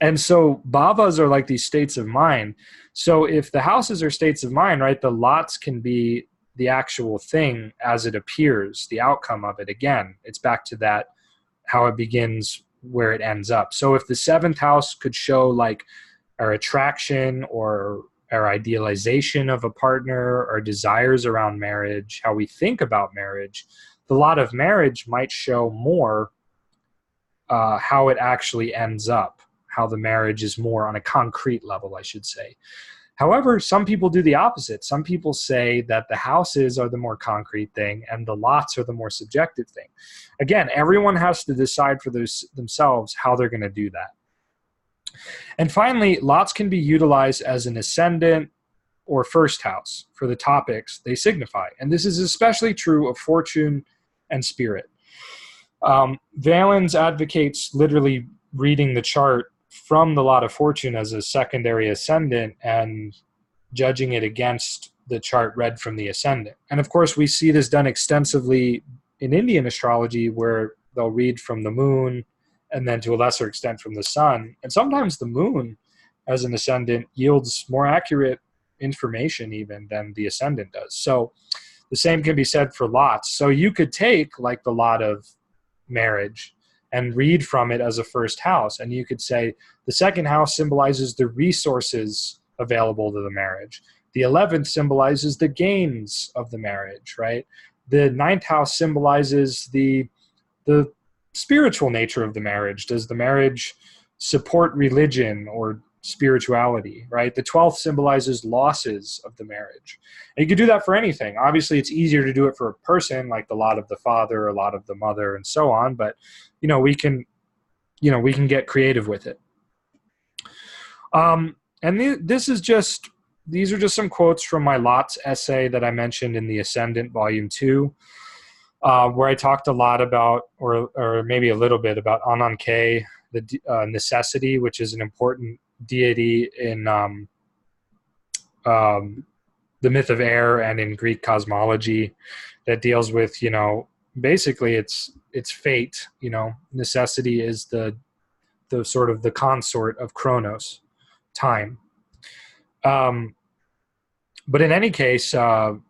And so bhavas are like these states of mind. So if the houses are states of mind, right, the lots can be the actual thing as it appears, the outcome of it. Again, it's back to that, how it begins, where it ends up. So if the seventh house could show like our attraction or our idealization of a partner, our desires around marriage, how we think about marriage, the lot of marriage might show more how it actually ends up, how the marriage is more on a concrete level, I should say. However, some people do the opposite. Some people say that the houses are the more concrete thing and the lots are the more subjective thing. Again, everyone has to decide for themselves how they're going to do that. And finally, lots can be utilized as an ascendant or first house for the topics they signify. And this is especially true of fortune and spirit. Valens advocates literally reading the chart from the lot of fortune as a secondary ascendant and judging it against the chart read from the ascendant. And of course, we see this done extensively in Indian astrology, where they'll read from the moon and then to a lesser extent from the sun. And sometimes the moon as an ascendant yields more accurate information even than the ascendant does. So the same can be said for lots. So you could take like the lot of marriage and read from it as a first house. And you could say the second house symbolizes the resources available to the marriage. The 11th symbolizes the gains of the marriage, right? The 9th house symbolizes the spiritual nature of the marriage. Does the marriage support religion or spirituality, right? The 12th symbolizes losses of the marriage. And you could do that for anything. Obviously, it's easier to do it for a person, like the lot of the father, a lot of the mother, and so on. But, we can get creative with it. And these are just some quotes from my lots essay that I mentioned in the Ascendant Volume 2, where I talked a lot about, or maybe a little bit about Ananke, the necessity, which is an important deity in the myth of air and in Greek cosmology, that deals with, basically it's fate. Necessity is the sort of the consort of Chronos, time. But in any case, I've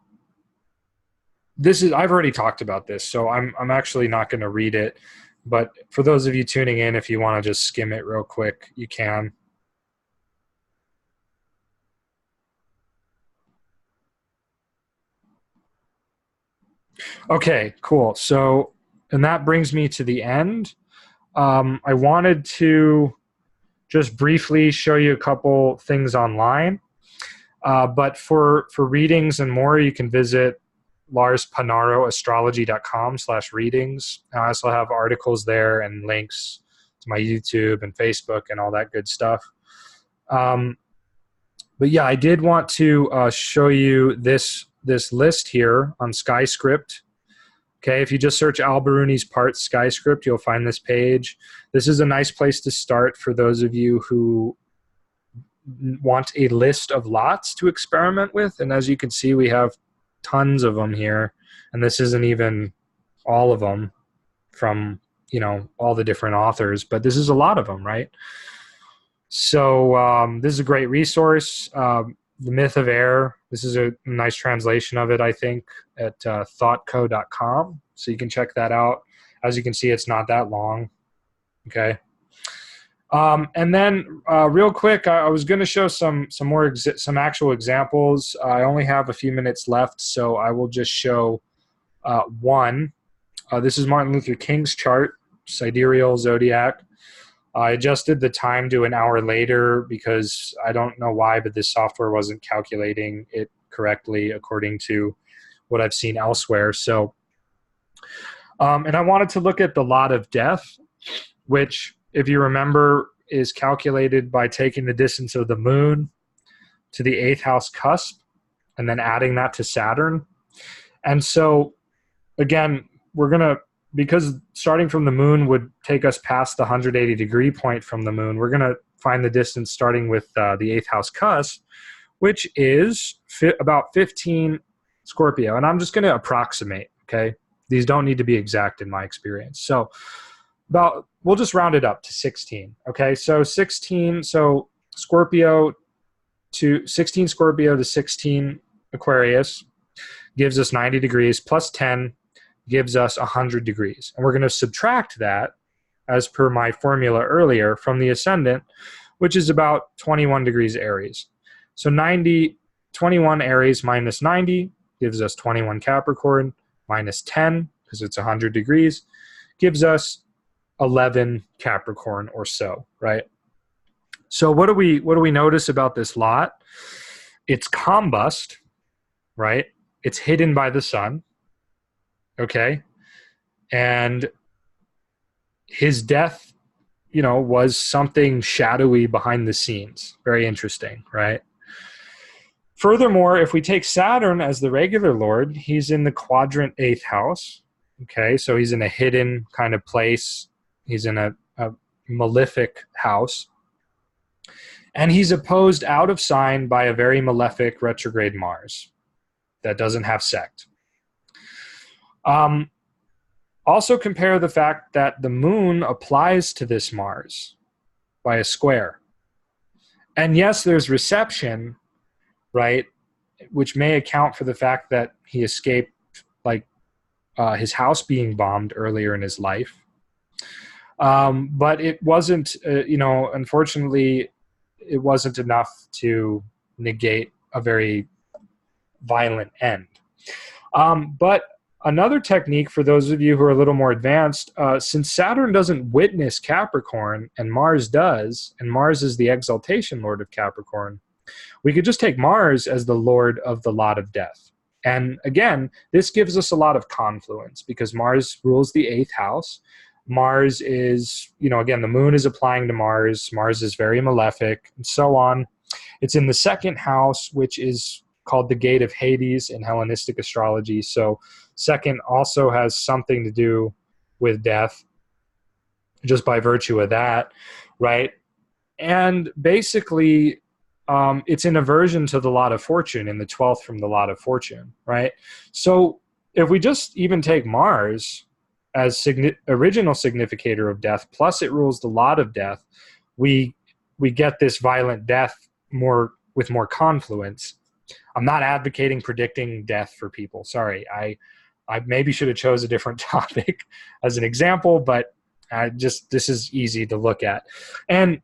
already talked about this, so I'm actually not going to read it. But for those of you tuning in, if you want to just skim it real quick, you can. Okay, cool. So, and that brings me to the end. I wanted to just briefly show you a couple things online. But for readings and more, you can visit Lars Panaro astrology.com/readings. I also have articles there and links to my YouTube and Facebook and all that good stuff. But yeah, I did want to show you this list here on SkyScript. Okay, if you just search Al-Biruni's parts SkyScript, you'll find this page. This is a nice place to start for those of you who want a list of lots to experiment with. And as you can see, we have tons of them here. And this isn't even all of them from, all the different authors, but this is a lot of them, right? So this is a great resource. The Myth of Air, this is a nice translation of it, I think, at thoughtco.com. So you can check that out. As you can see, it's not that long. Okay. And then real quick, I was going to show some actual examples. I only have a few minutes left, so I will just show one. This is Martin Luther King's chart, sidereal zodiac. I adjusted the time to an hour later because I don't know why, but this software wasn't calculating it correctly according to what I've seen elsewhere. So, and I wanted to look at the lot of death, which, if you remember, is calculated by taking the distance of the moon to the 8th house cusp and then adding that to Saturn. And so, again, because starting from the moon would take us past the 180 degree point from the moon, we're going to find the distance starting with the 8th house cusp, which is about 15 Scorpio. And I'm just going to approximate, okay? These don't need to be exact in my experience. So we'll just round it up to 16, okay? So 16 Scorpio to 16 Aquarius gives us 90 degrees, plus 10 gives us 100 degrees. And we're going to subtract that, as per my formula earlier, from the ascendant, which is about 21 degrees Aries. So 21 Aries minus 90 gives us 21 Capricorn, minus 10, because it's 100 degrees, gives us 11 Capricorn or so, right? So what do we notice about this lot? It's combust, right? It's hidden by the sun, okay? And his death, was something shadowy behind the scenes. Very interesting, right? Furthermore, if we take Saturn as the regular lord, he's in the quadrant 8th house. Okay, so he's in a hidden kind of place. He's in a malefic house. And he's opposed out of sign by a very malefic retrograde Mars that doesn't have sect. Also compare the fact that the moon applies to this Mars by a square. And yes, there's reception, right, which may account for the fact that he escaped his house being bombed earlier in his life. But it wasn't, unfortunately, it wasn't enough to negate a very violent end. But another technique for those of you who are a little more advanced, since Saturn doesn't witness Capricorn and Mars does, and Mars is the exaltation lord of Capricorn, we could just take Mars as the lord of the lot of death. And again, this gives us a lot of confluence because Mars rules the 8th house. Mars is, again, the moon is applying to Mars. Mars is very malefic and so on. It's in the 2nd house, which is called the gate of Hades in Hellenistic astrology. So 2nd also has something to do with death just by virtue of that, right? And basically, it's in aversion to the lot of fortune in the 12th from the lot of fortune, right? So if we just even take Mars as original significator of death, plus it rules the lot of death, we get this violent death with more confluence. I'm not advocating predicting death for people. Sorry, I maybe should have chose a different topic as an example, but this is easy to look at. And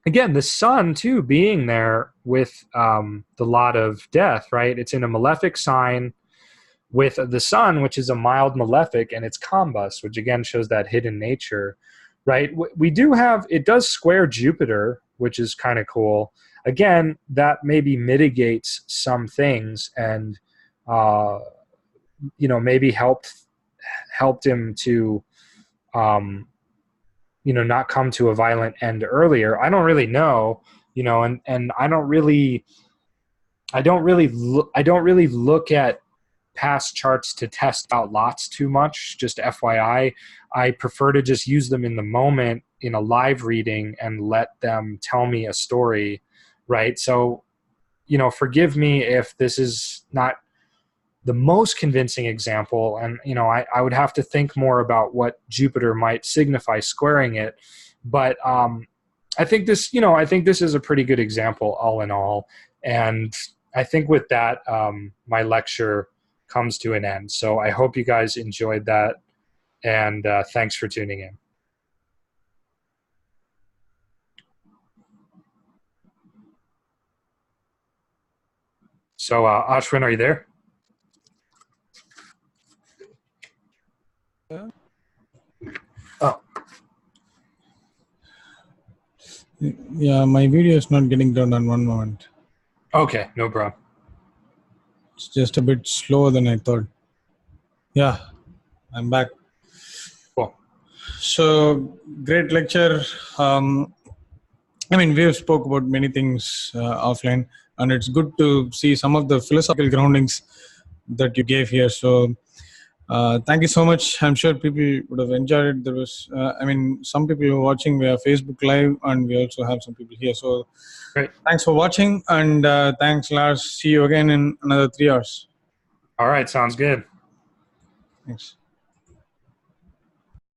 again, the sun too being there with the lot of death, right? It's in a malefic sign with the sun, which is a mild malefic, and it's combust, which again shows that hidden nature, right? We do have, it does square Jupiter, which is kind of cool. Again, that maybe mitigates some things and, maybe helped him to, not come to a violent end earlier. I don't really know, and I don't really look at past charts to test out lots too much. Just FYI, I prefer to just use them in the moment in a live reading and let them tell me a story, right? So, forgive me if this is not the most convincing example, and I would have to think more about what Jupiter might signify squaring it, but I think this is a pretty good example all in all, and I think with that my lecture comes to an end. So I hope you guys enjoyed that, and thanks for tuning in. So Ashwin, are you there? Yeah. Oh. Yeah, my video is not getting turned on. One moment. Okay, no problem. It's just a bit slower than I thought. Yeah, I'm back. Cool. So, great lecture. We have spoke about many things offline, and it's good to see some of the philosophical groundings that you gave here. So, thank you so much. I'm sure people would have enjoyed it. There was, some people were watching via Facebook Live, and we also have some people here. So, great. Thanks for watching, and thanks, Lars. See you again in another 3 hours. All right, sounds good. Thanks.